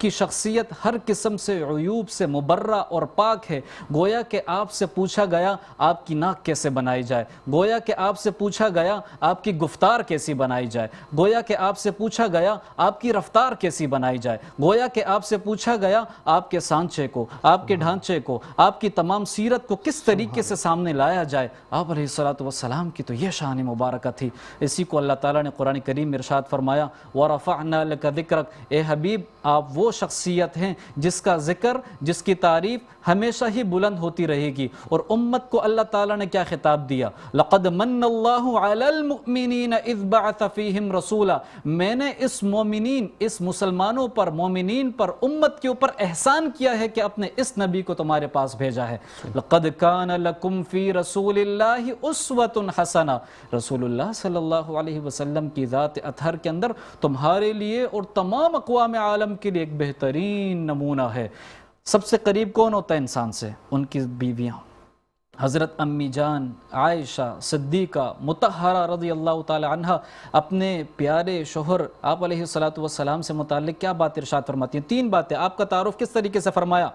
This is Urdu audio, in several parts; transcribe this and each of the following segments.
کی شخصیت ہر قسم سے عیوب سے مبرہ اور پاک ہے. گویا کہ آپ سے پوچھا گیا آپ کی ناک کیسے بنائی جائے, گویا کہ آپ سے پوچھا گیا آپ کی گفتار کیسی بنائی جائے, گویا کہ آپ سے پوچھا گیا آپ کی رفتار کیسی بنائی جائے, گویا کہ آپ سے پوچھا گیا آپ کے سانچے کو, آپ کے ڈھانچے کو, آپ کی تمام سیرت کو کس طریقے سے سامنے لایا جائے. آپ علیہ الصلوۃ والسلام کی تو یہ شان مبارکہ تھی. اسی کو اللہ تعالیٰ نے قرآن کریم میں ارشاد فرمایا وَرَفَعْنَا لَكَ ذِكْرَكَ, اے حبیب آپ وہ شخصیت ہیں جس کا ذکر, جس کی تعریف ہمیشہ ہی بلند ہوتی رہے گی. اور امت کو اللہ تعالیٰ نے کیا خطاب دیا, لَقَدْ مَنَّ اللَّهُ عَلَى الْمُؤْمِنِينَ إِذْ بَعَثَ فِيهِمْ رَسُولًا, میں نے اس مومنین, اس مسلمانوں پر, مومنین پر, امت کے اوپر احسان کیا ہے کہ اپنے اس نبی کو تمہارے پاس بھیجا ہے. لَقَدْ كَانَ لَكُمْ فِي رَسُولِ اللَّهِ أُسْوَةٌ حَسَنَةٌ, رسول اللہ صلی اللہ علیہ وسلم کی ذات اطہر کے اندر تمہارے لیے اور تمام اقوام عالم کے لیے ایک بہترین نمونہ ہے. سب سے قریب کون ہوتا ہے انسان سے؟ ان کی بیویاں. حضرت امی جان عائشہ صدیقہ مطہرہ رضی اللہ تعالی عنہ اپنے پیارے شوہر آپ علیہ الصلوۃ والسلام سے متعلق کیا بات ارشاد فرماتی ہیں؟ 3 باتیں. آپ کا تعارف کس طریقے سے فرمایا؟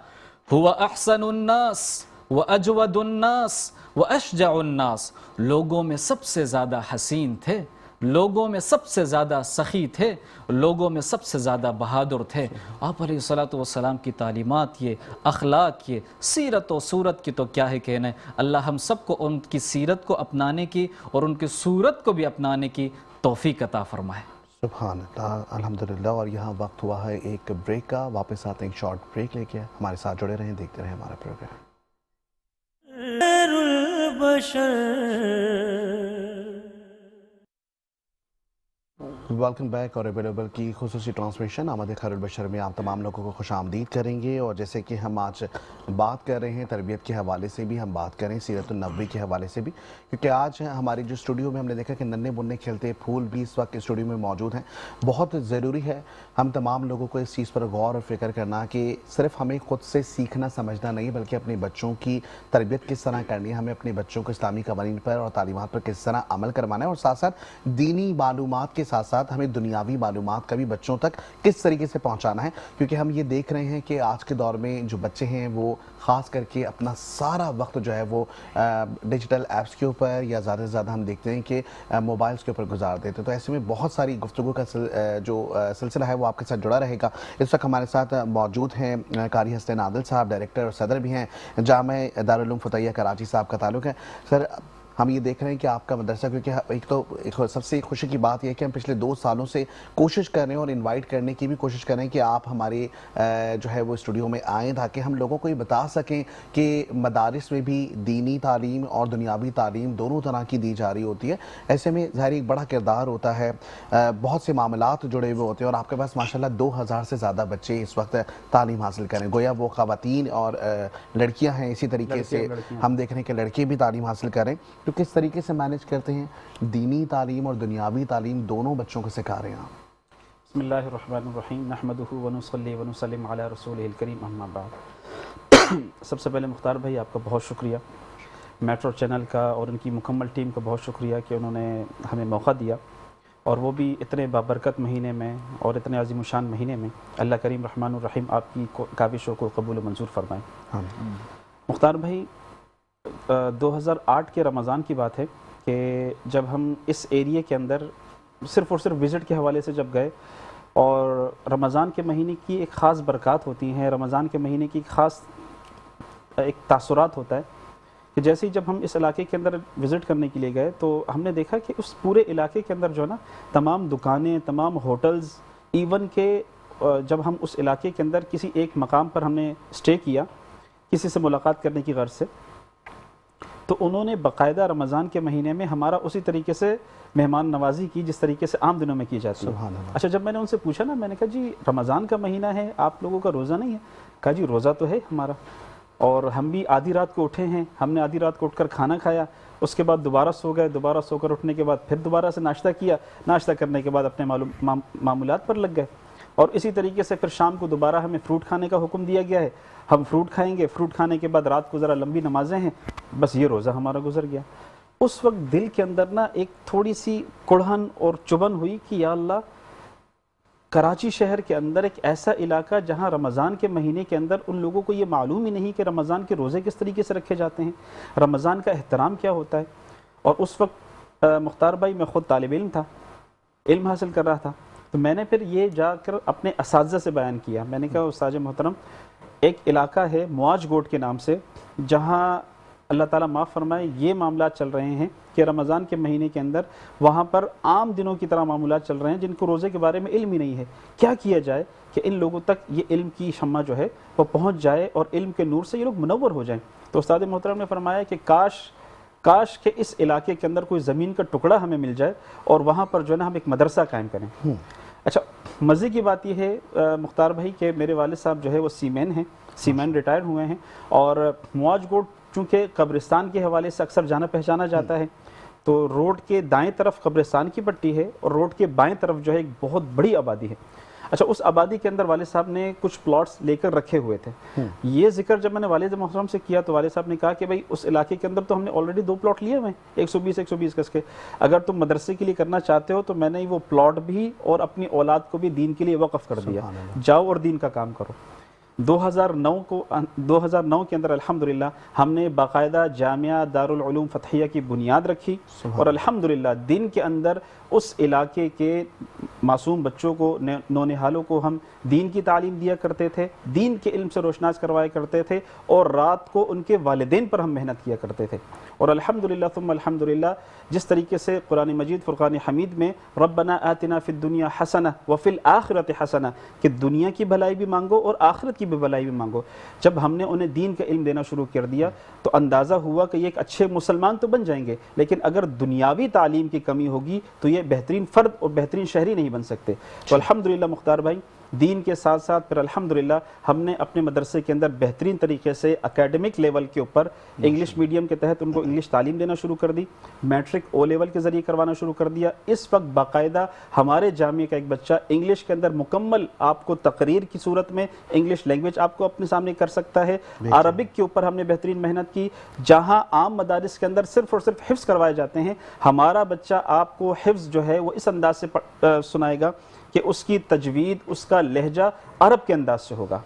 هو احسن الناس واجود الناس واشجع الناس, لوگوں میں سب سے زیادہ حسین تھے, لوگوں میں سب سے زیادہ سخی تھے, لوگوں میں سب سے زیادہ بہادر تھے. آپ علیہ الصلوۃ والسلام کی تعلیمات, یہ اخلاق, یہ سیرت و صورت کی تو کیا ہے کہنے. اللہ ہم سب کو ان کی سیرت کو اپنانے کی اور ان کی صورت کو بھی اپنانے کی توفیق عطا فرمائے. سبحان اللہ, الحمدللہ. اور یہاں وقت ہوا ہے ایک بریک کا, واپس آتے ہیں ایک شارٹ بریک لے کے. ہمارے ساتھ جڑے رہیں, دیکھتے رہیں ہمارا پروگرام. Welcome back. اور اویلیبل کی خصوصی ٹرانسمیشن آمد خیر البشر میں آپ تمام لوگوں کو خوش آمدید کریں گے. اور جیسے کہ ہم آج بات کر رہے ہیں تربیت کے حوالے سے بھی, ہم بات کریں سیرت النبوی کے حوالے سے بھی, کیونکہ آج ہماری جو اسٹوڈیو میں ہم نے دیکھا کہ ننھے بننے کھیلتے پھول بھی اس وقت اسٹوڈیو میں موجود ہیں. بہت ضروری ہے ہم تمام لوگوں کو اس چیز پر غور اور فکر کرنا کہ صرف ہمیں خود سے سیکھنا سمجھنا نہیں, بلکہ اپنے بچوں کی تربیت کس طرح کرنی ہے, ہمیں اپنے بچوں کو اسلامی قوانین پر اور تعلیمات پر کس طرح عمل کروانا ہے, اور ساتھ ساتھ دینی معلومات کے ساتھ ساتھ ہمیں دنیاوی معلومات کا بھی بچوں تک کس طریقے سے پہنچانا ہے. کیونکہ ہم یہ دیکھ رہے ہیں کہ آج کے دور میں جو بچے ہیں وہ خاص کر کے اپنا سارا وقت جو ہے وہ ڈیجیٹل ایپس کے اوپر یا زیادہ سے زیادہ ہم دیکھتے ہیں کہ موبائلز کے اوپر گزار دیتے ہیں. تو ایسے میں بہت ساری گفتگو کا جو سلسلہ ہے وہ آپ کے ساتھ جڑا رہے گا. اس وقت ہمارے ساتھ موجود ہیں قاری حسین عادل صاحب, ڈائریکٹر اور صدر بھی ہیں جامعہ دارالعلوم فتحیہ کراچی سے آپ کا تعلق ہے. سر, ہم یہ دیکھ رہے ہیں کہ آپ کا مدرسہ, کیونکہ ایک سب سے خوشی کی بات یہ ہے کہ ہم پچھلے 2 سالوں سے کوشش کر رہے ہیں اور انوائٹ کرنے کی بھی کوشش کر رہے ہیں کہ آپ ہمارے جو ہے وہ اسٹوڈیو میں آئیں تاکہ ہم لوگوں کو یہ بتا سکیں کہ مدارس میں بھی دینی تعلیم اور دنیاوی تعلیم دونوں طرح کی دی جا رہی ہوتی ہے. ایسے میں ظاہر ایک بڑا کردار ہوتا ہے, بہت سے معاملات جڑے ہوئے ہوتے ہیں, اور آپ کے پاس ماشاءاللہ 2000 سے زیادہ بچے اس وقت تعلیم حاصل کریں. گویا وہ خواتین اور لڑکیاں ہیں, اسی طریقے سے ہم دیکھ رہے ہیں کہ لڑکے بھی تعلیم حاصل کریں. تو کس طریقے سے مینیج کرتے ہیں دینی تعلیم اور دنیاوی تعلیم دونوں بچوں کو سکھا رہے ہیں آپ؟ بسم اللہ الرحمن الرحیم, نحمدہ ونصلی ونسلم علی رسولہ الکریم, اما بعد. سب سے پہلے مختار بھائی آپ کا بہت شکریہ, میٹرو چینل کا اور ان کی مکمل ٹیم کا بہت شکریہ کہ انہوں نے ہمیں موقع دیا, اور وہ بھی اتنے بابرکت مہینے میں اور اتنے عظیم الشان مہینے میں. اللہ کریم رحمن الرحیم آپ کی کاوشوں کو قبول و منظور فرمائیں. مختار بھائی, 2008 کے رمضان کی بات ہے کہ جب ہم اس ایریے کے اندر صرف اور صرف وزٹ کے حوالے سے جب گئے, اور رمضان کے مہینے کی ایک خاص برکات ہوتی ہیں, رمضان کے مہینے کی خاص ایک تاثرات ہوتا ہے کہ جیسے ہی جب ہم اس علاقے کے اندر وزٹ کرنے کے لیے گئے تو ہم نے دیکھا کہ اس پورے علاقے کے اندر جو ہے نا تمام دکانیں, تمام ہوٹلز, ایون کہ جب ہم اس علاقے کے اندر کسی ایک مقام پر ہم نے اسٹے کیا کسی سے ملاقات کرنے کی غرض سے, تو انہوں نے باقاعدہ رمضان کے مہینے میں ہمارا اسی طریقے سے مہمان نوازی کی جس طریقے سے عام دنوں میں کی جاتی ہے. اچھا, جب میں نے ان سے پوچھا نا, میں نے کہا جی رمضان کا مہینہ ہے, آپ لوگوں کا روزہ نہیں ہے؟ کہا جی روزہ تو ہے ہمارا, اور ہم بھی آدھی رات کو اٹھے ہیں, ہم نے آدھی رات کو اٹھ کر کھانا کھایا, اس کے بعد دوبارہ سو گئے, دوبارہ سو کر اٹھنے کے بعد پھر دوبارہ سے ناشتہ کیا, ناشتہ کرنے کے بعد اپنے معمولات پر لگ گئے, اور اسی طریقے سے پھر شام کو دوبارہ ہمیں فروٹ کھانے کا حکم دیا گیا ہے, ہم فروٹ کھائیں گے, فروٹ کھانے کے بعد رات کو ذرا لمبی نمازیں ہیں, بس یہ روزہ ہمارا گزر گیا. اس وقت دل کے اندر نا ایک تھوڑی سی کڑھن اور چبھن ہوئی کہ یا اللہ, کراچی شہر کے اندر ایک ایسا علاقہ جہاں رمضان کے مہینے کے اندر ان لوگوں کو یہ معلوم ہی نہیں کہ رمضان کے روزے کس طریقے سے رکھے جاتے ہیں، رمضان کا احترام کیا ہوتا ہے۔ اور اس وقت مختار بھائی میں خود طالب علم تھا، علم حاصل کر رہا تھا، تو میں نے پھر یہ جا کر اپنے اساتذہ سے بیان کیا۔ میں نے کہا استاد محترم، ایک علاقہ ہے مواج گوٹ کے نام سے، جہاں اللہ تعالیٰ معاف فرمائے یہ معاملات چل رہے ہیں کہ رمضان کے مہینے کے اندر وہاں پر عام دنوں کی طرح معاملات چل رہے ہیں جن کو روزے کے بارے میں علم ہی نہیں ہے۔ کیا کیا جائے کہ ان لوگوں تک یہ علم کی شمع جو ہے وہ پہنچ جائے اور علم کے نور سے یہ لوگ منور ہو جائیں۔ تو استاد محترم نے فرمایا کہ کاش کہ اس علاقے کے اندر کوئی زمین کا ٹکڑا ہمیں مل جائے اور وہاں پر جو ہے نا ہم ایک مدرسہ قائم کریں۔ اچھا، مزے کی بات یہ ہے مختار بھائی کہ میرے والد صاحب جو ہے وہ سی مین ہیں، سی مین ریٹائر ہوئے ہیں، اور مواج گوٹ چونکہ قبرستان کے حوالے سے اکثر جانا پہچانا جاتا ہے، تو روڈ کے دائیں طرف قبرستان کی پٹی ہے اور روڈ کے بائیں طرف جو ہے ایک بہت بڑی آبادی ہے۔ اچھا، اس آبادی کے اندر والد صاحب نے کچھ پلاٹس لے کر رکھے ہوئے تھے۔ یہ ذکر جب میں نے والد محترم سے کیا تو والد صاحب نے کہا کہ بھائی اس علاقے کے اندر تو ہم نے آلریڈی 2 پلاٹ لیے ہوئے ہیں، 120 گز کے، اگر تم مدرسے کے لیے کرنا چاہتے ہو تو میں نے وہ پلاٹ بھی اور اپنی اولاد کو بھی دین کے لیے وقف کر دیا، جاؤ اور دین کا کام کرو۔ 2009 کے اندر الحمدللہ ہم نے باقاعدہ جامعہ دارالعلوم فتحیہ کی بنیاد رکھی، اور الحمدللہ دن کے اندر اس علاقے کے معصوم بچوں کو، نونہالوں کو ہم دین کی تعلیم دیا کرتے تھے، دین کے علم سے روشناس کروایا کرتے تھے، اور رات کو ان کے والدین پر ہم محنت کیا کرتے تھے۔ اور الحمدللہ ثم الحمدللہ جس طریقے سے قرآن مجید فرقان حمید میں ربنا آتنا فی الدنیا حسنہ وفی الآخرۃ حسنہ، کہ دنیا کی بھلائی بھی مانگو اور آخرت کی بھی بھلائی بھی مانگو، جب ہم نے انہیں دین کا علم دینا شروع کر دیا تو اندازہ ہوا کہ یہ ایک اچھے مسلمان تو بن جائیں گے، لیکن اگر دنیاوی تعلیم کی کمی ہوگی تو یہ بہترین فرد اور بہترین شہری نہیں بن سکتے۔ تو الحمدللہ مختار بھائی دین کے ساتھ ساتھ پھر الحمدللہ ہم نے اپنے مدرسے کے اندر بہترین طریقے سے اکیڈمک لیول کے اوپر انگلش میڈیم کے تحت ان کو انگلش تعلیم دینا شروع کر دی، میٹرک او لیول کے ذریعے کروانا شروع کر دیا۔ اس وقت باقاعدہ ہمارے جامعے کا ایک بچہ انگلش کے اندر مکمل آپ کو تقریر کی صورت میں انگلش لینگویج آپ کو اپنے سامنے کر سکتا ہے۔ عربک کے اوپر ہم نے بہترین محنت کی، جہاں عام مدارس کے اندر صرف اور صرف حفظ کروائے جاتے ہیں، ہمارا بچہ آپ کو حفظ جو ہے وہ اس انداز سے سنائے گا کہ اس کی تجوید، اس کا لہجہ عرب کے انداز سے ہوگا۔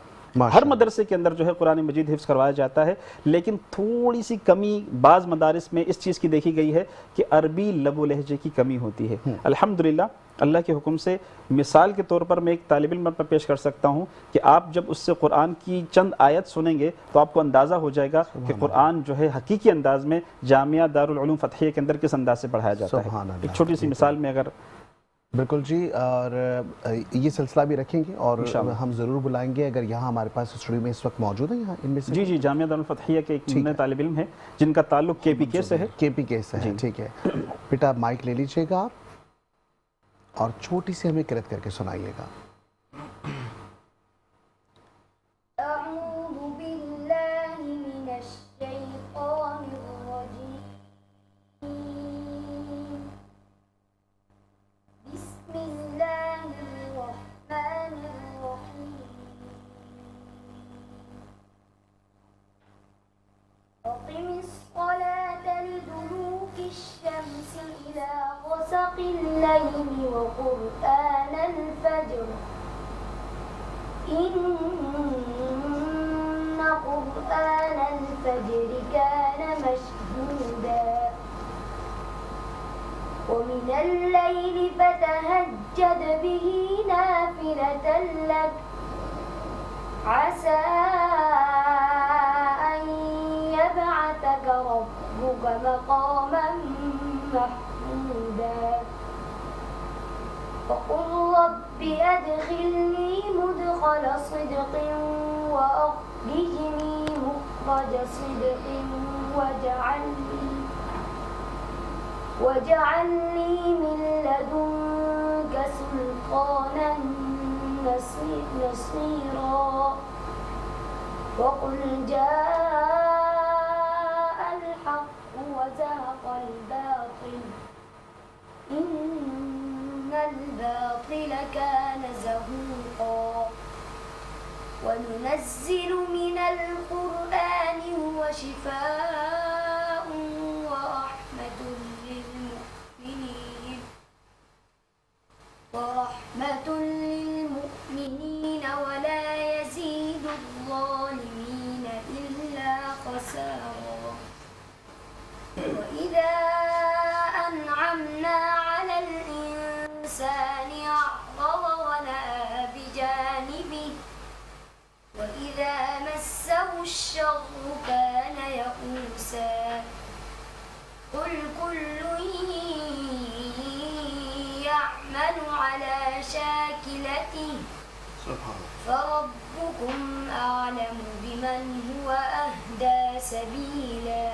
ہر مدرسے کے اندر جو ہے قرآن مجید حفظ کروایا جاتا ہے، لیکن تھوڑی سی کمی بعض مدارس میں اس چیز کی دیکھی گئی ہے کہ عربی لب و لہجے کی کمی ہوتی ہے۔ الحمدللہ اللہ کے حکم سے مثال کے طور پر میں ایک طالب علم پر پیش کر سکتا ہوں کہ آپ جب اس سے قرآن کی چند آیت سنیں گے تو آپ کو اندازہ ہو جائے گا کہ قرآن جو ہے حقیقی انداز میں جامعہ دارالعلوم فتحیہ کے اندر کس انداز سے پڑھایا جاتا ہے۔ ایک چھوٹی سی مثال میں اگر بالکل جی، اور یہ سلسلہ بھی رکھیں گے اور ہم ضرور بلائیں گے اگر یہاں ہمارے پاس اسٹوڈیو میں اس وقت موجود ہیں، یہاں ان میں سے جی جامعہ دارالفتحیہ کے ایک نئے طالب علم ہیں جن کا تعلق کے پی کے سے ہے۔ کے پی کے سے ہے، ٹھیک ہے بیٹا مائک لے لیجئے گا آپ اور چھوٹی سی ہمیں قرأت کر کے سنائیے گا۔ الليل وقرآن الفجر إن قرآن الفجر كان مشهودا ومن الليل فتهجد به نافلة لك عسى أن يبعثك ربك مقاما محمودا وقل رب أدخلني مدخل صدق وأخرجني مخرج صدق واجعل لي من لدنك سلطانا نصيرا وقل جاء الحق وزهق الباطل إن الباطل كان زهوقا وننزل من القرآن هو شفاء ورحمة للمؤمنين الإنسان أعرض ونأى بجانبه وإذا مسه الشر كان يئوسا قل كل يعمل على شاكلته فربكم أعلم بمن هو أهدى سبيلا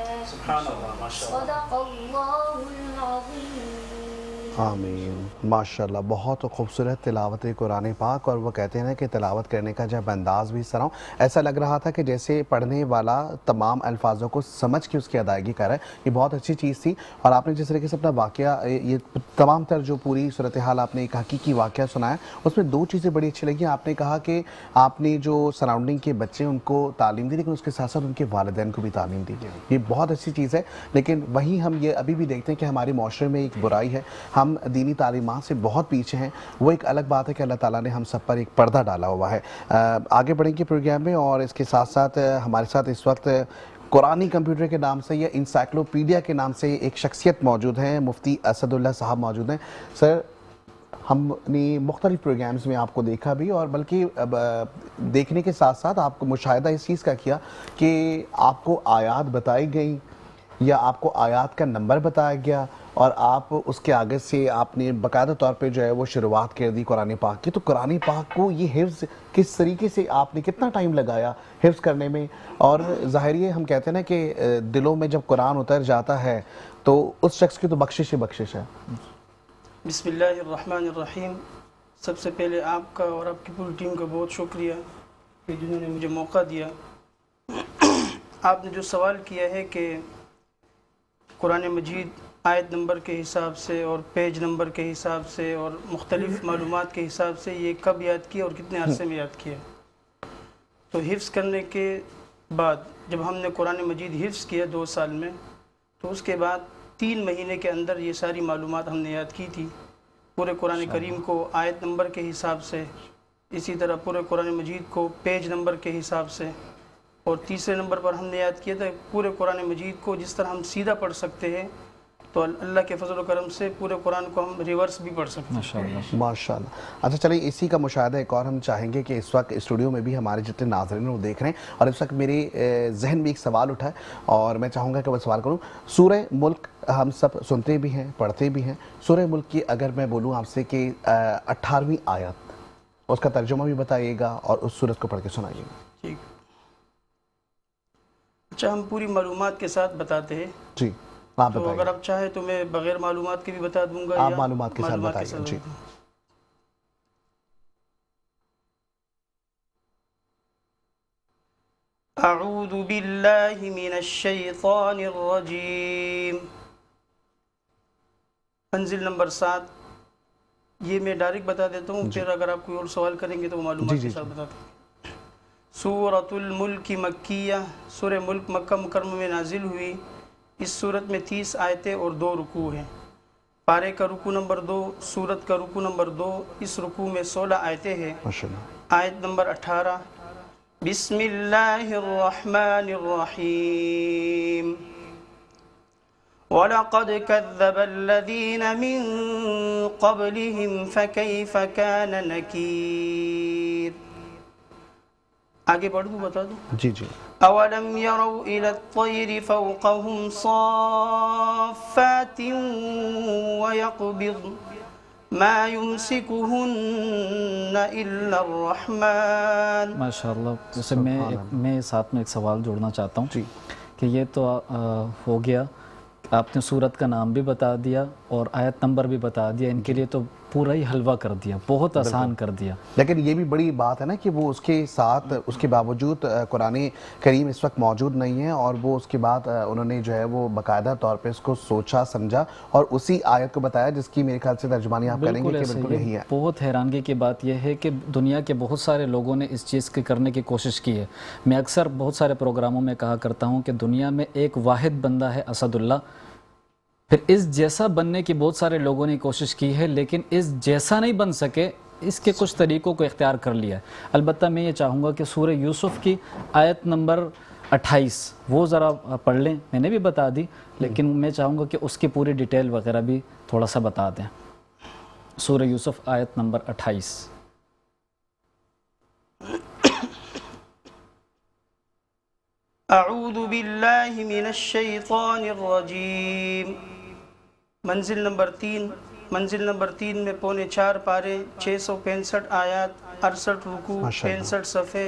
صدق الله العظيم آمین ماشاءاللہ بہت خوبصورت تلاوت قرآن پاک اور وہ کہتے ہیں کہ تلاوت کرنے کا جب انداز بھی اس طرح ایسا لگ رہا تھا کہ جیسے پڑھنے والا تمام الفاظوں کو سمجھ کے اس کی ادائیگی کر رہا ہے. یہ بہت اچھی چیز تھی. اور آپ نے جس طریقے سے اپنا واقعہ یہ تمام تر جو پوری صورتحال آپ نے ایک حقیقی واقعہ سنایا اس میں 2 چیزیں بڑی اچھی لگیں. آپ نے کہا کہ آپ نے جو سراؤنڈنگ کے بچے ان کو تعلیم دی لیکن اس کے ساتھ ساتھ ان کے والدین کو بھی تعلیم دی. یہ بہت اچھی چیز ہے. لیکن وہیں ہم یہ ابھی بھی دیکھتے ہیں کہ ہمارے معاشرے میں ایک برائی ہے, ہم دینی تعلیمات سے بہت پیچھے ہیں. وہ ایک الگ بات ہے کہ اللہ تعالیٰ نے ہم سب پر ایک پردہ ڈالا ہوا ہے. آگے بڑھیں گے پروگرام میں اور اس کے ساتھ ساتھ ہمارے ساتھ اس وقت قرآنی کمپیوٹر کے نام سے یا انسائکلوپیڈیا کے نام سے ایک شخصیت موجود ہیں, مفتی اسد اللہ صاحب موجود ہیں. سر, ہم نے مختلف پروگرامز میں آپ کو دیکھا بھی اور بلکہ دیکھنے کے ساتھ ساتھ آپ کو مشاہدہ اس چیز کا کیا کہ آپ کو آیات بتائی گئیں یا آپ کو آیات کا نمبر بتایا گیا اور آپ اس کے آگے سے آپ نے باقاعدہ طور پہ جو ہے وہ شروعات کر دی قرآن پاک کی. تو قرآن پاک کو یہ حفظ کس طریقے سے آپ نے کتنا ٹائم لگایا حفظ کرنے میں؟ اور ظاہر یہ ہم کہتے ہیں نا کہ دلوں میں جب قرآن اتر جاتا ہے تو اس شخص کی تو بخشش ہی بخشش ہے. بسم اللہ الرحمن الرحیم. سب سے پہلے آپ کا اور آپ کی پوری ٹیم کا بہت شکریہ کہ جنہوں نے مجھے موقع دیا. آپ نے جو سوال کیا ہے کہ قرآن مجید آیت نمبر کے حساب سے اور پیج نمبر کے حساب سے اور مختلف معلومات کے حساب سے یہ کب یاد کیا اور کتنے عرصے میں یاد کیا, تو حفظ کرنے کے بعد جب ہم نے قرآن مجید حفظ کیا 2 سال میں, تو اس کے بعد 3 مہینے کے اندر یہ ساری معلومات ہم نے یاد کی تھی. پورے قرآن کریم کو آیت نمبر کے حساب سے, اسی طرح پورے قرآن مجید کو پیج نمبر کے حساب سے, اور تیسرے نمبر پر ہم نے یاد کیا تھا پورے قرآن مجید کو جس طرح ہم سیدھا پڑھ سکتے ہیں تو اللہ کے فضل و کرم سے پورے قرآن کو ہم ریورس بھی پڑھ سکتے ہیں. ماشاءاللہ. اچھا چلیے, اسی کا مشاہدہ ایک اور ہم چاہیں گے کہ اس وقت اسٹوڈیو میں بھی ہمارے جتنے ناظرین وہ دیکھ رہے ہیں اور اس وقت میرے ذہن میں ایک سوال اٹھا ہے اور میں چاہوں گا کہ وہ سوال کروں. سورہ ملک ہم سب سنتے بھی ہیں پڑھتے بھی ہیں. سورہ ملک کی اگر میں بولوں آپ سے کہ 18ویں آیت, اس کا ترجمہ بھی بتائیے گا اور اس سورت کو پڑھ کے سنائیے گا. ٹھیک. اچھا, ہم پوری معلومات کے ساتھ بتاتے ہیں. جی آپ تو بتائیے. اگر آپ چاہیں تو میں بغیر معلومات کے بھی بتا دوں گا, آپ یا معلومات کے ساتھ بتائیے. جی. اعوذ باللہ من الشیطان الرجیم. منزل نمبر 7. یہ میں ڈائریکٹ بتا دیتا ہوں, پھر اگر آپ کوئی اور سوال کریں گے تو وہ معلومات کے ساتھ بتاتا ہوں. سورۃ الملک مکیہ. سورہ ملک مکہ مکرمہ میں نازل ہوئی. اس سورت میں 30 آیتیں اور 2 رکوع ہیں. پارے کا رکوع نمبر 2, سورت کا رکوع نمبر 2. اس رکوع میں 16 آیتیں ہیں. آیت نمبر 18. بسم اللہ الرحمن الرحیم. وَلَقَدْ كَذَّبَ الَّذِينَ مِن قَبْلِهِمْ فَكَيْفَ كَانَ نَكِيرٌ. آگے بڑھ دوں, بتا دوں. جی جی. اولم يروا الى الطير فوقهم صافات ويقبض ما يمسكهن الا الرحمن. ماشاءاللہ. جیسے میں ساتھ میں ایک سوال جوڑنا چاہتا ہوں جی کہ یہ تو ہو گیا, آپ نے سورت کا نام بھی بتا دیا اور آیت نمبر بھی بتا دیا. ان کے لیے تو پورا ہی حلوہ کر دیا, بہت آسان کر دیا. لیکن یہ بھی بڑی بات ہے نا کہ وہ اس کے ساتھ اس کے باوجود قرآن کریم اس وقت موجود نہیں ہے اور وہ اس کے بعد انہوں نے جو ہے وہ باقاعدہ طور پہ اس کو سوچا سمجھا اور اسی آیت کو بتایا جس کی میرے خیال سے ترجمانی آپ کریں گے کہ بالکل یہی ہے. بہت حیرانگی کی بات یہ ہے کہ دنیا کے بہت سارے لوگوں نے اس چیز کے کرنے کی کوشش کی ہے. میں اکثر بہت سارے پروگراموں میں کہا کرتا ہوں کہ دنیا میں ایک واحد بندہ ہے اسد اللہ. پھر اس جیسا بننے کی بہت سارے لوگوں نے کوشش کی ہے لیکن اس جیسا نہیں بن سکے, اس کے کچھ طریقوں کو اختیار کر لیا ہے. البتہ میں یہ چاہوں گا کہ سورہ یوسف کی آیت نمبر 28 وہ ذرا پڑھ لیں. میں نے بھی بتا دی لیکن میں چاہوں گا کہ اس کی پوری ڈیٹیل وغیرہ بھی تھوڑا سا بتا دیں. سورہ یوسف آیت نمبر 28۔ اعوذ باللہ من الشیطان الرجیم۔ منزل نمبر 3، منزل نمبر 3 میں 4.25 پارے، 665 آیات، 68 رکوع، 65 صفحے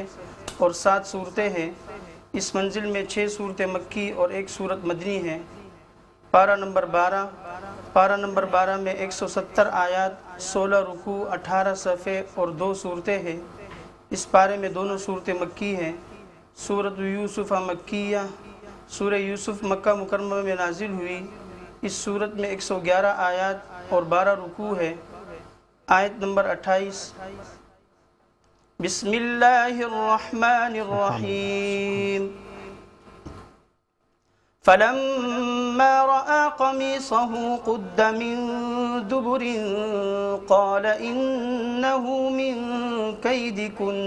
اور 7 صورتیں ہیں۔ اس منزل میں 6 صورتیں مکی اور 1 صورت مدنی ہے۔ پارہ نمبر 12، پارہ نمبر 12 میں 170 آیات، 16 رکوع، 18 صفحے اور 2 صورتیں ہیں۔ اس پارے میں دونوں صورتیں مکی ہیں۔ سورۃ یوسف مکیہ، سورہ یوسف مکہ مکرمہ میں نازل ہوئی۔ اس سورت میں 111 آیات اور 12 رکوع ہے۔ آیت نمبر 28، بسم اللہ الرحمن الرحیم۔ فلما رأى قميصه قد من دبر قال إنه من كيدكن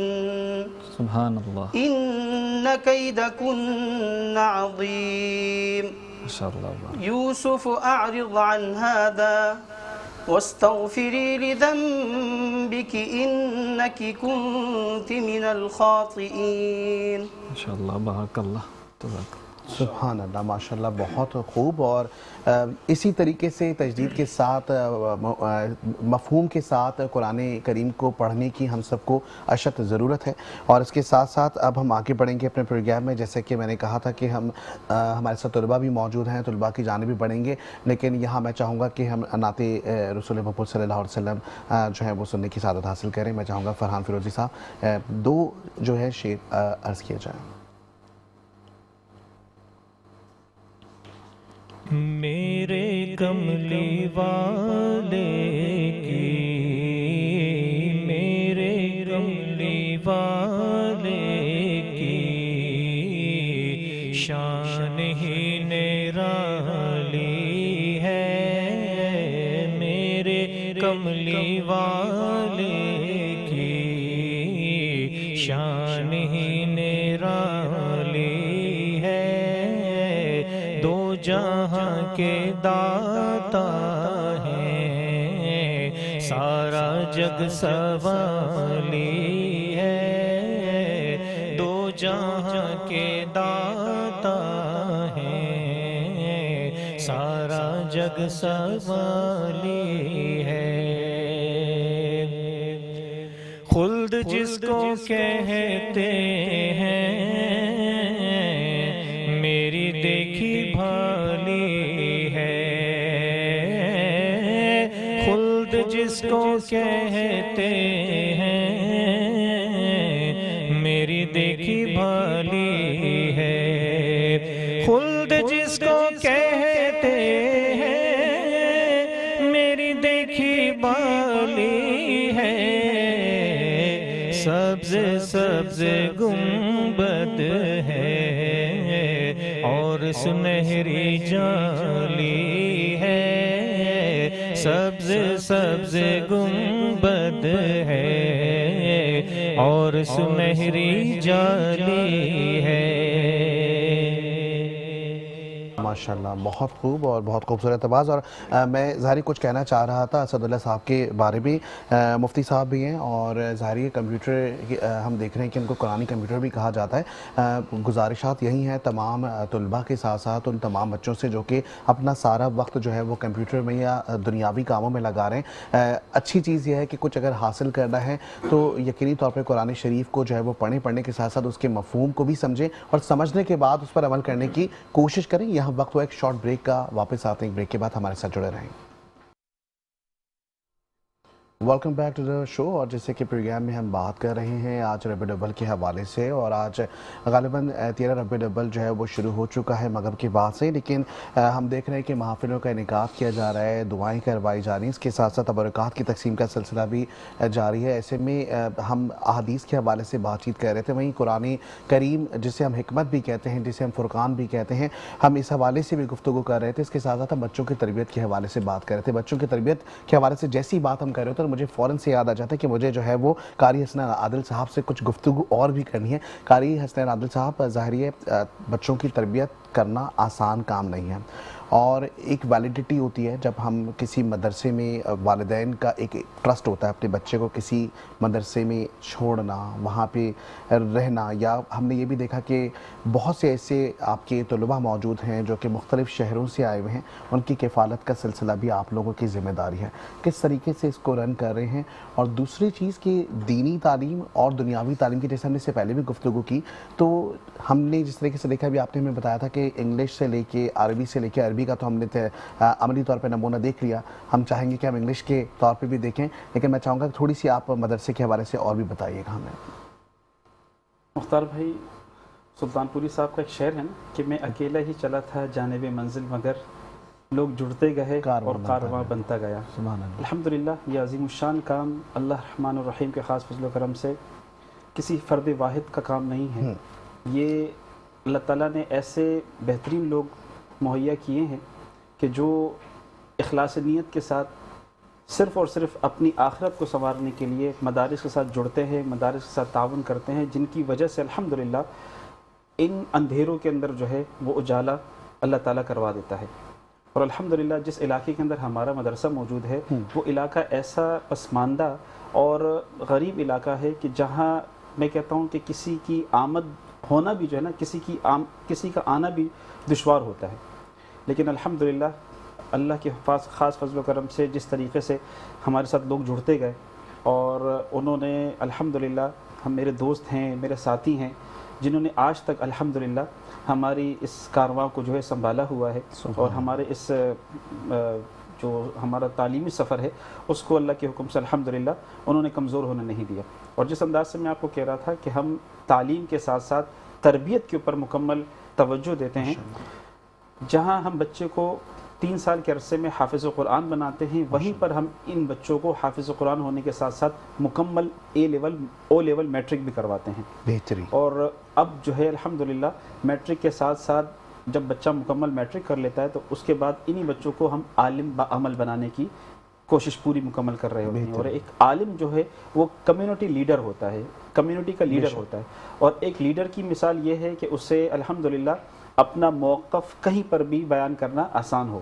سبحان اللہ، إن كيدكن عظيم ماشاء اللہ۔ يوسف أعرض عن هذا واستغفري لذنبك إنك كنت من الخاطئين۔ ماشاء اللہ، بارک اللہ، تبارک اللہ۔ سبحان اللہ، ماشاءاللہ، بہت خوب۔ اور اسی طریقے سے تجدید کے ساتھ، مفہوم کے ساتھ قرآن کریم کو پڑھنے کی ہم سب کو اشد ضرورت ہے۔ اور اس کے ساتھ ساتھ اب ہم آگے بڑھیں گے اپنے پروگرام میں، جیسے کہ میں نے کہا تھا کہ ہمارے ساتھ طلباء بھی موجود ہیں، طلباء کی جانب بھی بڑھیں گے، لیکن یہاں میں چاہوں گا کہ ہم نعت رسول محمد صلی اللہ علیہ وسلم جو ہے وہ سننے کی سعادت حاصل کریں۔ میں چاہوں گا فرحان فیروزی صاحب 2 جو ہے شعر عرض کیا جائیں۔ میرے کملی والے کی، میرے کملی والے کی شان ہی نرالی ہے، میرے کملی والے کی شان ہی نرالی ہے، دو جہاں کے داتا ہیں، سارا جگ سوالی ہے، دو جہاں کے داتا ہیں، سارا جگ سوالی ہے۔ خلد جس کو کہتے ہیں، میری دیکھی بھالی ہے، خلد جس کو کہتے ہیں، میری دیکھی بھالی ہے، خلد جس کو کہتے ہیں، میری دیکھی بھالی ہے، سبز سبز گنبد ہے اور سنہری جالی ہے، سبز سبز گنبد ہے اور سنہری جالی ہے۔ ماشاءاللہ، بہت خوب اور بہت خوبصورت آواز۔ اور میں ظاہری کچھ کہنا چاہ رہا تھا اسد اللہ صاحب کے بارے میں، مفتی صاحب بھی ہیں اور ظاہری کمپیوٹر ہم دیکھ رہے ہیں کہ ان کو قرآنی کمپیوٹر بھی کہا جاتا ہے۔ گزارشات یہی ہیں تمام طلباء کے ساتھ ساتھ ان تمام بچوں سے جو کہ اپنا سارا وقت جو ہے وہ کمپیوٹر میں یا دنیاوی کاموں میں لگا رہے ہیں، اچھی چیز یہ ہے کہ کچھ اگر حاصل کرنا ہے تو یقینی طور پہ قرآن شریف کو جو ہے وہ پڑھنے کے ساتھ ساتھ اس کے مفہوم کو بھی سمجھیں اور سمجھنے کے بعد اس پر عمل کرنے کی کوشش کریں۔ یہاں وقت ہوا ایک شارٹ بریک کا، واپس آتے ہیں ایک بریک کے بعد، ہمارے ساتھ جڑے رہیں۔ ویلکم بیک ٹو دا شو۔ اور جیسے کہ پروگرام میں ہم بات کر رہے ہیں آج ربیع الاول کے حوالے سے، اور آج غالباً 13 ربیع الاول جو ہے وہ شروع ہو چکا ہے مغرب کے بعد سے، لیکن ہم دیکھ رہے ہیں کہ محافلوں کا انعقاد کیا جا رہا ہے، دعائیں کروائی جا رہی ہیں، اس کے ساتھ ساتھ تبرکات کی تقسیم کا سلسلہ بھی جاری ہے۔ ایسے میں ہم احادیث کے حوالے سے بات چیت کر رہے تھے، وہیں قرآن کریم جسے ہم حکمت بھی کہتے ہیں، جسے ہم فرقان بھی کہتے ہیں، ہم اس حوالے سے بھی گفتگو کر رہے تھے۔ اس کے ساتھ ساتھ ہم بچوں کی تربیت کے حوالے سے بات کر رہے تھے۔ بچوں کی تربیت کے حوالے سے جیسی بات ہم کر رہے تھے مجھے فوراً سے یاد آ جاتا ہے کہ مجھے جو ہے وہ قاری حسنین عادل صاحب سے کچھ گفتگو اور بھی کرنی ہے۔ قاری حسنین عادل صاحب، ظاہر ہے بچوں کی تربیت کرنا آسان کام نہیں ہے، اور ایک ویلیڈیٹی ہوتی ہے جب ہم کسی مدرسے میں والدین کا ایک ٹرسٹ ہوتا ہے اپنے بچے کو کسی مدرسے میں چھوڑنا، وہاں پہ رہنا، یا ہم نے یہ بھی دیکھا کہ بہت سے ایسے آپ کے طلباء موجود ہیں جو کہ مختلف شہروں سے آئے ہوئے ہیں، ان کی کفالت کا سلسلہ بھی آپ لوگوں کی ذمہ داری ہے، کس طریقے سے اس کو رن کر رہے ہیں؟ اور دوسری چیز کہ دینی تعلیم اور دنیاوی تعلیم کی جیسے ہم نے اس سے پہلے بھی گفتگو کی، تو ہم نے جس طریقے سے دیکھا بھی آپ نے ہمیں بتایا تھا کہ انگلش سے لے کے عربی سے لے کے عربی کا تو ہم نے عملی طور پہ نمونہ دیکھ لیا، ہم چاہیں گے کہ ہم انگلش کے طور پہ بھی دیکھیں، لیکن میں چاہوں گا کہ تھوڑی سی آپ مدرسے کے حوالے سے اور بھی بتائیے گا ہمیں۔ مختار بھائی، سلطان پوری صاحب کا ایک شعر ہے نا کہ میں اکیلا ہی چلا تھا جانب منزل مگر لوگ جڑتے گئے اور کارواں بنتا گیا۔ سبحان اللہ۔ الحمدللہ، یہ عظیم الشان کام اللہ الرحمن الرحیم کے خاص فضل و کرم سے کسی فرد واحد کا کام نہیں ہے، یہ اللہ تعالیٰ نے ایسے بہترین لوگ مہیا کیے ہیں کہ جو اخلاص نیت کے ساتھ صرف اور صرف اپنی آخرت کو سنوارنے کے لیے مدارس کے ساتھ جڑتے ہیں، مدارس کے ساتھ تعاون کرتے ہیں، جن کی وجہ سے الحمدللہ ان اندھیروں کے اندر جو ہے وہ اجالا اللہ تعالیٰ کروا دیتا ہے۔ اور الحمدللہ جس علاقے کے اندر ہمارا مدرسہ موجود ہے وہ علاقہ ایسا پسماندہ اور غریب علاقہ ہے کہ جہاں میں کہتا ہوں کہ کسی کی آمد ہونا بھی جو ہے نا، کسی کا آنا بھی دشوار ہوتا ہے، لیکن الحمدللہ اللہ کے خاص فضل و کرم سے جس طریقے سے ہمارے ساتھ لوگ جڑتے گئے اور انہوں نے الحمدللہ، ہم میرے دوست ہیں، میرے ساتھی ہیں جنہوں نے آج تک الحمدللہ ہماری اس کارواں کو جو ہے سنبھالا ہوا ہے، اور ہمارے اس جو ہمارا تعلیمی سفر ہے اس کو اللہ کے حکم سے الحمدللہ انہوں نے کمزور ہونے نہیں دیا۔ اور جس انداز سے میں آپ کو کہہ رہا تھا کہ ہم تعلیم کے ساتھ ساتھ تربیت کے اوپر مکمل توجہ دیتے ہیں، جہاں ہم بچے کو 3 سال کے عرصے میں حافظ قرآن بناتے ہیں، وہیں پر ہم ان بچوں کو حافظ قرآن ہونے کے ساتھ ساتھ مکمل او لیول میٹرک بھی کرواتے ہیں۔ بہترین۔ اور اب جو ہے الحمدللہ میٹرک کے ساتھ ساتھ جب بچہ مکمل میٹرک کر لیتا ہے تو اس کے بعد انہی بچوں کو ہم عالم بعمل بنانے کی کوشش پوری مکمل کر رہے ہوتے ہیں۔ اور ایک عالم جو ہے وہ کمیونٹی لیڈر ہوتا ہے، کمیونٹی کا لیڈر ہوتا ہے، اور ایک لیڈر کی مثال یہ ہے کہ اسے الحمدللہ اپنا موقف کہیں پر بھی بیان کرنا آسان ہو۔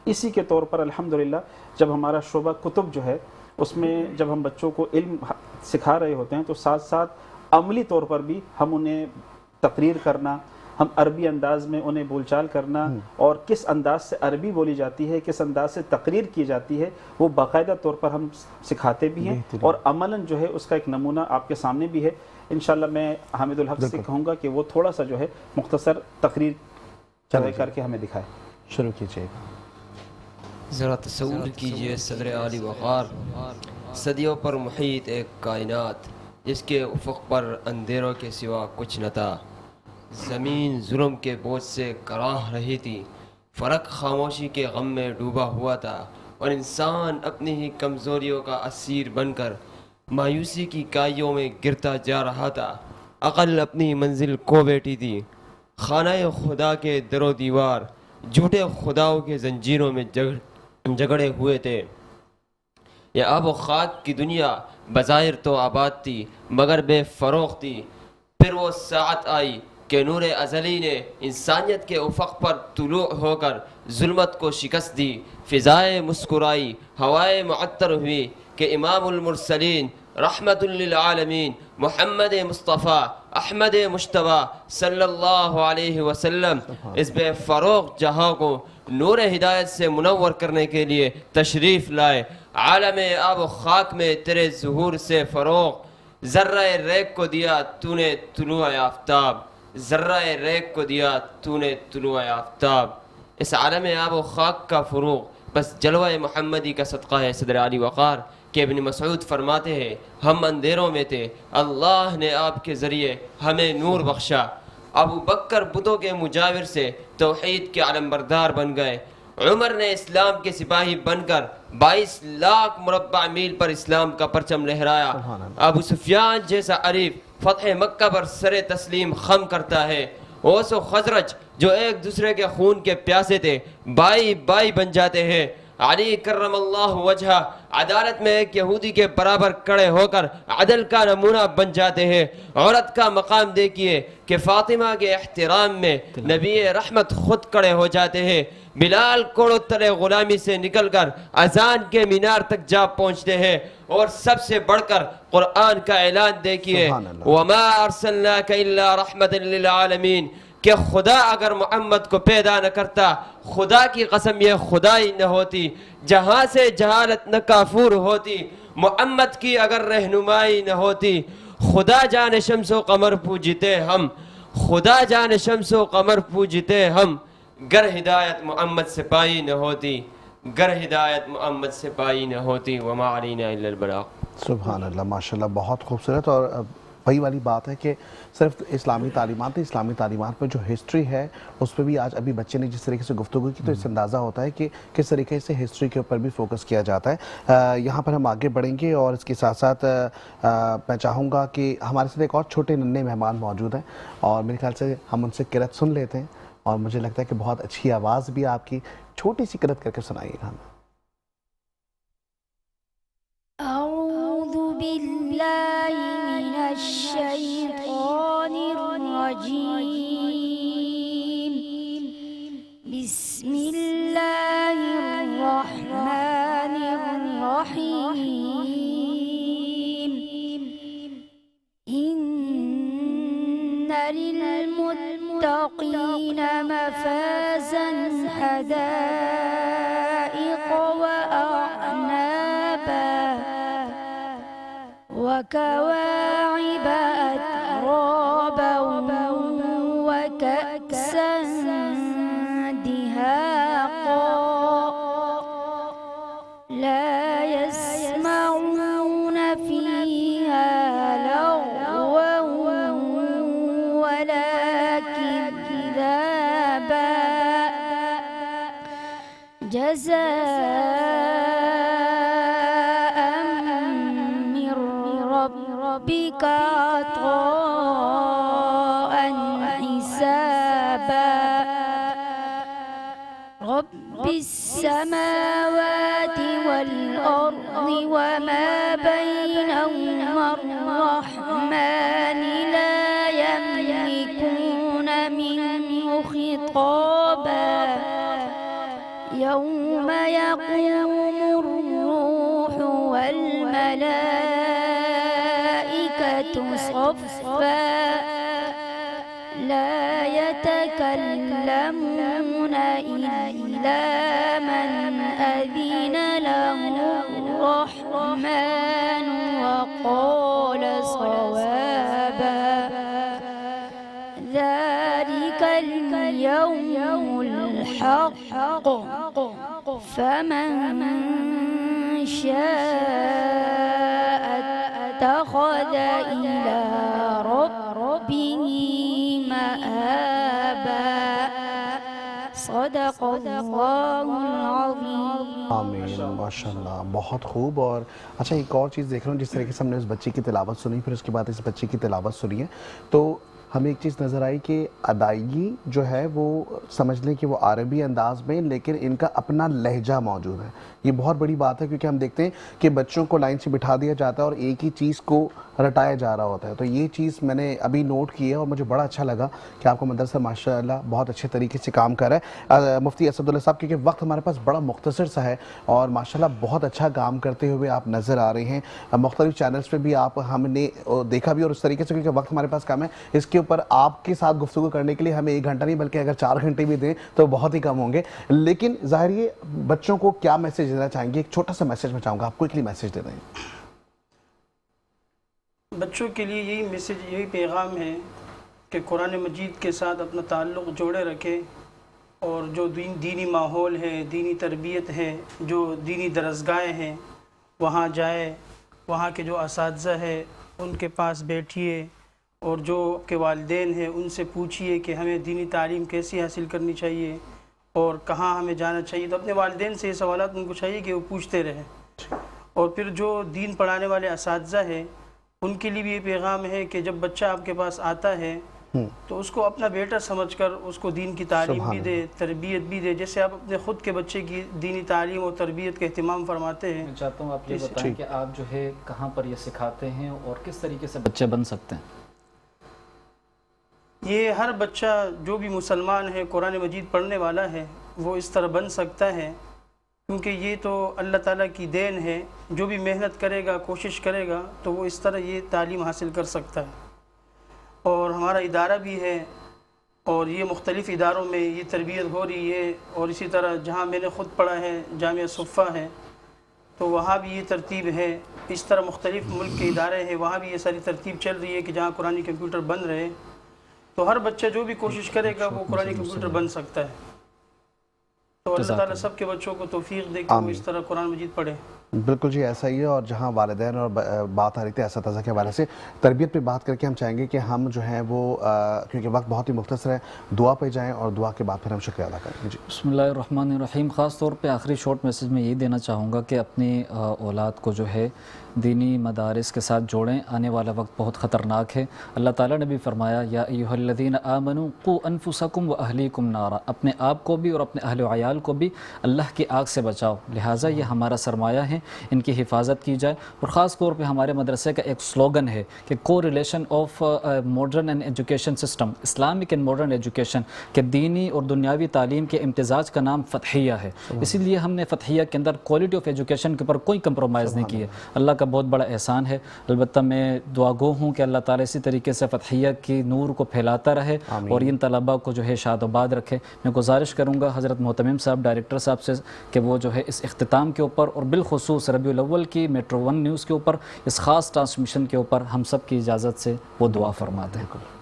اسی کے طور پر الحمدللہ جب ہمارا شعبہ کتب جو ہے اس میں جب ہم بچوں کو علم سکھا رہے ہوتے ہیں تو ساتھ ساتھ عملی طور پر بھی ہم انہیں تقریر کرنا، ہم عربی انداز میں انہیں بول چال کرنا، اور کس انداز سے عربی بولی جاتی ہے، کس انداز سے تقریر کی جاتی ہے، وہ باقاعدہ طور پر ہم سکھاتے بھی ہیں، اور عملاً جو ہے اس کا ایک نمونہ آپ کے سامنے بھی ہے۔ انشاءاللہ میں حامد الحق سے کہوں گا کہ وہ تھوڑا سا جو ہے مختصر تقریر کر کے ہمیں دکھائے۔ شروع کیجیے۔ ذرا تصور کیجئے صدر عالی وقار، صدیوں پر محیط ایک کائنات جس کے افق پر اندھیروں کے سوا کچھ نہ تھا، زمین ظلم کے بوجھ سے کراہ رہی تھی، فرق خاموشی کے غم میں ڈوبا ہوا تھا، اور انسان اپنی ہی کمزوریوں کا اسیر بن کر مایوسی کی کائیوں میں گرتا جا رہا تھا۔ عقل اپنی منزل کو بیٹھی تھی، خانہ خدا کے در و دیوار جھوٹے خداؤں کے زنجیروں میں جگڑے ہوئے تھے۔ یہ آب و خاک کی دنیا بظاہر تو آباد تھی مگر بے فروغ تھی۔ پھر وہ ساعت آئی کہ نور ازلی نے انسانیت کے افق پر طلوع ہو کر ظلمت کو شکست دی، فضائے مسکرائی، ہوائے معطر ہوئی کہ امام المرسلین رحمت للعالمین محمد مصطفیٰ احمد مجتبیٰ صلی اللہ علیہ وسلم اس بے فروغ جہاں کو نور ہدایت سے منور کرنے کے لیے تشریف لائے۔ عالم آب و خاک میں تیرے ظہور سے فروغ، ذرہ ریگ کو دیا تو نے طلوع آفتاب، ذرہ ریگ کو دیا تو نے طلوع آفتاب۔ اس عالم آب و خاک کا فروغ بس جلوہ محمدی کا صدقہ ہے صدر علی وقار، کہ ابن مسعود فرماتے ہیں ہم اندھیروں میں تھے، اللہ نے آپ کے ذریعے ہمیں نور بخشا۔ ابو بکر بتوں کے مجاور سے توحید کے علمبردار بن گئے، عمر نے اسلام کے سپاہی بن کر 22 لاکھ مربع میل پر اسلام کا پرچم لہرایا۔ ابو سفیان جیسا عریف فتح مکہ پر سر تسلیم خم کرتا ہے۔ اوس و خزرج جو ایک دوسرے کے خون کے پیاسے تھے بائی بائی بن جاتے ہیں۔ علی کرم اللہ وجہ عدالت میں ایک یہودی کے برابر کھڑے ہو کر عدل کا نمونہ بن جاتے ہیں۔ عورت کا مقام دیکھیے کہ فاطمہ کے احترام میں نبی رحمت خود کھڑے ہو جاتے ہیں۔ بلال کوڑوں تلے غلامی سے نکل کر اذان کے مینار تک جا پہنچتے ہیں، اور سب سے بڑھ کر قرآن کا اعلان دیکھیے وما ارسلناک الا رحمت للعالمین، کہ خدا اگر محمد کو پیدا نہ کرتا، خدا کی قسم یہ خدا ہی نہ ہوتی، جہاں سے جہالت نہ کافور ہوتی، محمد کی اگر رہنمائی نہ ہوتی، خدا جان شمس و قمر پوجتے ہم، خدا جان شمس و قمر پوجتے ہم، گر ہدایت محمد سے پائی نہ ہوتی، گر ہدایت محمد سے پائی نہ ہوتی، وما علینا الا البلاغ۔ سبحان اللہ، ماشاءاللہ، بہت خوبصورت۔ اور وہی والی بات ہے کہ صرف اسلامی تعلیمات، اسلامی تعلیمات میں جو ہسٹری ہے اس پہ بھی آج ابھی بچے نے جس طریقے سے گفتگو کی تو اس سے اندازہ ہوتا ہے کہ کس طریقے سے ہسٹری کے اوپر بھی فوکس کیا جاتا ہے۔ یہاں پر ہم آگے بڑھیں گے اور اس کے ساتھ ساتھ میں چاہوں گا کہ ہمارے ساتھ ایک اور چھوٹے ننھے مہمان موجود ہیں، اور میرے خیال سے ہم ان سے قرأت سن لیتے ہیں، اور مجھے لگتا ہے کہ بہت اچھی آواز بھی آپ کی، چھوٹی سی قرأت کر کے سنائیے گا ہمیں۔ أعوذ بالله من الشيطان الرجيم، بسم الله الرحمن الرحيم، إن للمتقين مفازا حدائق وأعنابا وكواعب أترابا وكأسا دهاقا لا يسمعون فيها لغوا ولا كذابا جزاء من ربك عطاء حسابا رب السماوات والأرض وما بينهما الرحمن لا يملكون منه خطابا يوم يقوم الروح والملائكة صفا لا يتكلمون إلا من أذن له الرحمن وقال صوابا ذلك اليوم الحق فمن شاء اتخذ إلى ربه مآبا صدق اللہ العظیم۔ آمین، ماشاءاللہ، بہت خوب۔ اور اچھا ایک اور چیز دیکھ رہا ہوں، جس طریقے سے ہم نے اس بچے کی تلاوت سنی، پھر اس کے بعد اس بچے کی تلاوت سنی ہے، تو ہمیں ایک چیز نظر آئی کہ ادائیگی جو ہے وہ سمجھ لیں کہ وہ عربی انداز میں، لیکن ان کا اپنا لہجہ موجود ہے۔ یہ بہت بڑی بات ہے، کیونکہ ہم دیکھتے ہیں کہ بچوں کو لائن سے بٹھا دیا جاتا ہے اور ایک ہی چیز کو رٹایا جا رہا ہوتا ہے، تو یہ چیز میں نے ابھی نوٹ کی ہے اور مجھے بڑا اچھا لگا کہ آپ کا مدرسہ ماشاءاللہ بہت اچھے طریقے سے کام کر رہا ہے۔ مفتی اسداللہ صاحب، کیونکہ وقت ہمارے پاس بڑا مختصر سا ہے اور ماشاءاللہ بہت اچھا کام کرتے ہوئے آپ نظر آ رہے ہیں، مختلف چینلز پہ بھی آپ ہم نے دیکھا بھی، اور اس طریقے سے کیونکہ وقت ہمارے پاس کم ہے، اس کے اوپر آپ کے ساتھ گفتگو کرنے کے لیے ہمیں 1 گھنٹہ نہیں بلکہ اگر 4 گھنٹے بھی دیں تو بہت ہی کم ہوں گے، لیکن ظاہر یہ بچوں کو کیا میسیج دینا چاہیں گے؟ ایک چھوٹا سا میسیج میں چاہوں گا آپ کوئکلی میسیج دے دیں۔ بچوں کے لیے یہی میسیج، یہی پیغام ہے کہ قرآن مجید کے ساتھ اپنا تعلق جوڑے رکھے، اور جو دینی ماحول ہے، دینی تربیت ہے، جو دینی درسگاہیں ہیں وہاں جائے، وہاں کے جو اساتذہ ہے ان کے پاس بیٹھیے، اور جو کے والدین ہیں ان سے پوچھیے کہ ہمیں دینی تعلیم کیسی حاصل کرنی چاہیے اور کہاں ہمیں جانا چاہیے، تو اپنے والدین سے یہ سوالات ان کو چاہیے کہ وہ پوچھتے رہیں۔ اور پھر جو دین پڑھانے والے اساتذہ ہیں ان کے لیے بھی یہ پیغام ہے کہ جب بچہ آپ کے پاس آتا ہے تو اس کو اپنا بیٹا سمجھ کر اس کو دین کی تعلیم بھی دے، تربیت بھی دے، جیسے آپ اپنے خود کے بچے کی دینی تعلیم اور تربیت کا اہتمام فرماتے ہیں۔ میں چاہتا ہوں آپ یہ بتائیں کہ آپ جو ہے کہاں پر یہ سکھاتے ہیں اور کس طریقے سے بچے بن سکتے ہیں؟ یہ ہر بچہ جو بھی مسلمان ہے، قرآن مجید پڑھنے والا ہے، وہ اس طرح بن سکتا ہے، کیونکہ یہ تو اللہ تعالیٰ کی دین ہے۔ جو بھی محنت کرے گا، کوشش کرے گا، تو وہ اس طرح یہ تعلیم حاصل کر سکتا ہے۔ اور ہمارا ادارہ بھی ہے، اور یہ مختلف اداروں میں یہ تربیت ہو رہی ہے، اور اسی طرح جہاں میں نے خود پڑھا ہے جامعہ صفہ ہے، تو وہاں بھی یہ ترتیب ہے۔ اس طرح مختلف ملک کے ادارے ہیں، وہاں بھی یہ ساری ترتیب چل رہی ہے کہ جہاں قرآنی کمپیوٹر بن رہے، تو ہر بچہ جو بھی کوشش کرے گا وہ قرآنی کمپیوٹر بن سکتا ہے۔ تو اللہ تعالیٰ سب کے بچوں کو توفیق دے کہ وہ اس طرح قرآن مجید پڑھے۔ بالکل جی ایسا ہی ہے، اور جہاں والدین اور بات آ رہی تھی اساتذہ کے حوالے سے تربیت پہ بات کر کے ہم چاہیں گے کہ ہم جو ہیں وہ کیونکہ وقت بہت ہی مختصر ہے، دعا پہ جائیں اور دعا کے بعد پھر ہم شکریہ ادا کریں گے۔ جی بسم اللہ الرحمن الرحیم۔ خاص طور پہ آخری شارٹ میسیج میں یہ دینا چاہوں گا کہ اپنی اولاد کو جو ہے دینی مدارس کے ساتھ جوڑیں، آنے والا وقت بہت خطرناک ہے۔ اللہ تعالیٰ نے بھی فرمایا یا ایھا الذین آمنوا قوا انفسکم واہلیکم نارا، اپنے آپ کو بھی اور اپنے اہل و عیال کو بھی اللہ کی آگ سے بچاؤ، لہٰذا یہ ہمارا سرمایہ ہے، ان کی حفاظت کی جائے۔ اور خاص طور پہ ہمارے مدرسے کا ایک سلوگن ہے کہ کو relation of modern and education system, Islamic and modern education, کہ دینی اور دنیاوی تعلیم کے امتزاج کا نام فتحیہ ہے۔ اسی لیے ہم نے فتحیہ کے اندر کوالٹی آف ایجوکیشن کے اوپر کوئی کمپرومائز نہیں کی ہے۔ اللہ کا بہت بڑا احسان ہے۔ البتہ میں دعا گو ہوں کہ اللہ تعالیٰ اسی طریقے سے فتحیہ کی نور کو پھیلاتا رہے اور ان طلباء کو جو ہے شاد و باد رکھے۔ میں گزارش کروں گا حضرت محتمم صاحب ڈائریکٹر صاحب سے کہ وہ جو ہے اس اختتام کے اوپر اور بالخصوص ربیع الاول کی میٹرو 1 نیوز کے اوپر اس خاص ٹرانسمیشن کے اوپر ہم سب کی اجازت سے وہ دعا فرماتے ہیں۔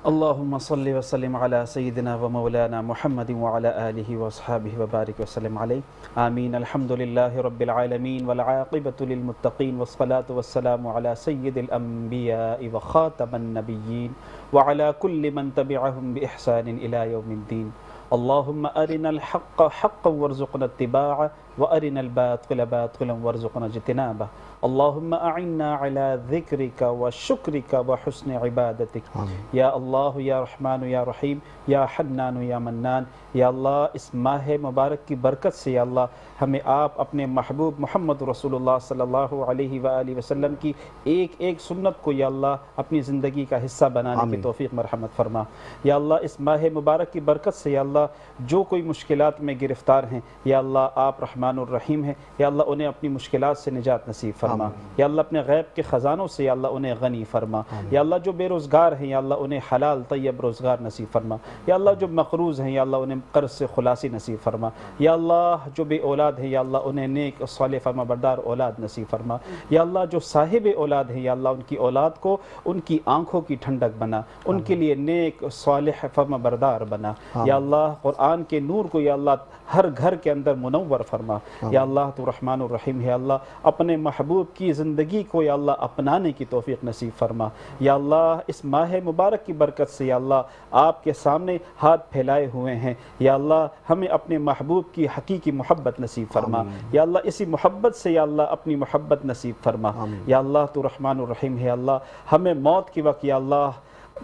اللہم صلی وسلم علی سیدنا و مولانا محمد وعلی آلہ واصحابہ وبارک وسلم علیہ، آمین۔ الحمدللہ رب العالمین والعاقبۃ للمتقین والصلاة والسلام علی سید الانبیاء وخاتم النبیین وعلی کل من تبعہم بإحسان الی یوم الدین۔ اللہم ارنا الحق حقا وارزقنا اتباعہ وارنا الباطل باطلا وارزقنا اجتنابہ۔ اللہم اعنا علی ذکرک وشکرک وحسن عبادتک، یا اللہ یا رحمان یا رحیم یا حنان یا منان۔ یا اللہ اس ماہ مبارک کی برکت سے یا اللہ ہمیں آپ اپنے محبوب محمد رسول اللہ صلی اللہ علیہ وآلہ وسلم کی ایک ایک سنت کو یا اللہ اپنی زندگی کا حصہ بنانے کی توفیق مرحمت فرما۔ یا اللہ اس ماہ مبارک کی برکت سے یا اللہ جو کوئی مشکلات میں گرفتار ہیں یا اللہ آپ رحمان الرحیم ہیں، یا اللہ انہیں اپنی مشکلات سے نجات نصیب فرما۔ یا اللہ اپنے غیب کے خزانوں سے یا اللہ انہیں غنی فرما۔ یا اللہ جو بے روزگار ہیں یا اللہ انہیں حلال طیب روزگار نصیب فرما۔ یا اللہ جو مقروض ہیں یا اللہ انہیں قرض سے خلاصی نصیب فرما۔ یا اللہ جو بے اولاد ہیں یا اللہ انہیں نیک صالح فرما بردار اولاد نصیب فرما۔ یا اللہ جو صاحب اولاد ہیں یا اللہ ان کی اولاد کو ان کی آنکھوں کی ٹھنڈک بنا، ان کے لیے نیک صالح فرما بردار بنا۔ یا اللہ قرآن کے نور کو یا اللہ ہر گھر کے اندر منور فرما۔ یا اللہ تو رحمان الرحیم ہے، اللہ اپنے محبوب کی زندگی کو یا اللہ اپنانے کی توفیق نصیب فرما۔ یا اللہ اس ماہ مبارک کی برکت سے یا اللہ آپ کے سامنے ہاتھ پھیلائے ہوئے ہیں، یا اللہ ہمیں اپنے محبوب کی حقیقی محبت نصیب فرما۔ یا اللہ اسی محبت سے یا اللہ اپنی محبت نصیب فرما۔ یا اللہ تو رحمان الرحیم ہے، اللہ ہمیں موت کے وقت یا اللہ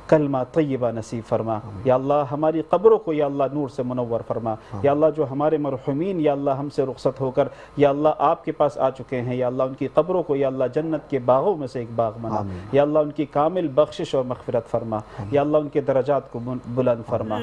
کلمہ طیبہ نصیب فرما۔ یا اللہ ہماری قبروں کو یا اللہ نور سے منور فرما۔ یا اللہ جو ہمارے مرحومین یا اللہ ہم سے رخصت ہو کر یا اللہ آپ کے پاس آ چکے ہیں، یا اللہ ان کی قبروں کو یا اللہ جنت کے باغوں میں سے ایک باغ بنا۔ یا اللہ ان کی کامل بخشش اور مغفرت فرما۔ یا اللہ ان کے درجات کو بلند فرما۔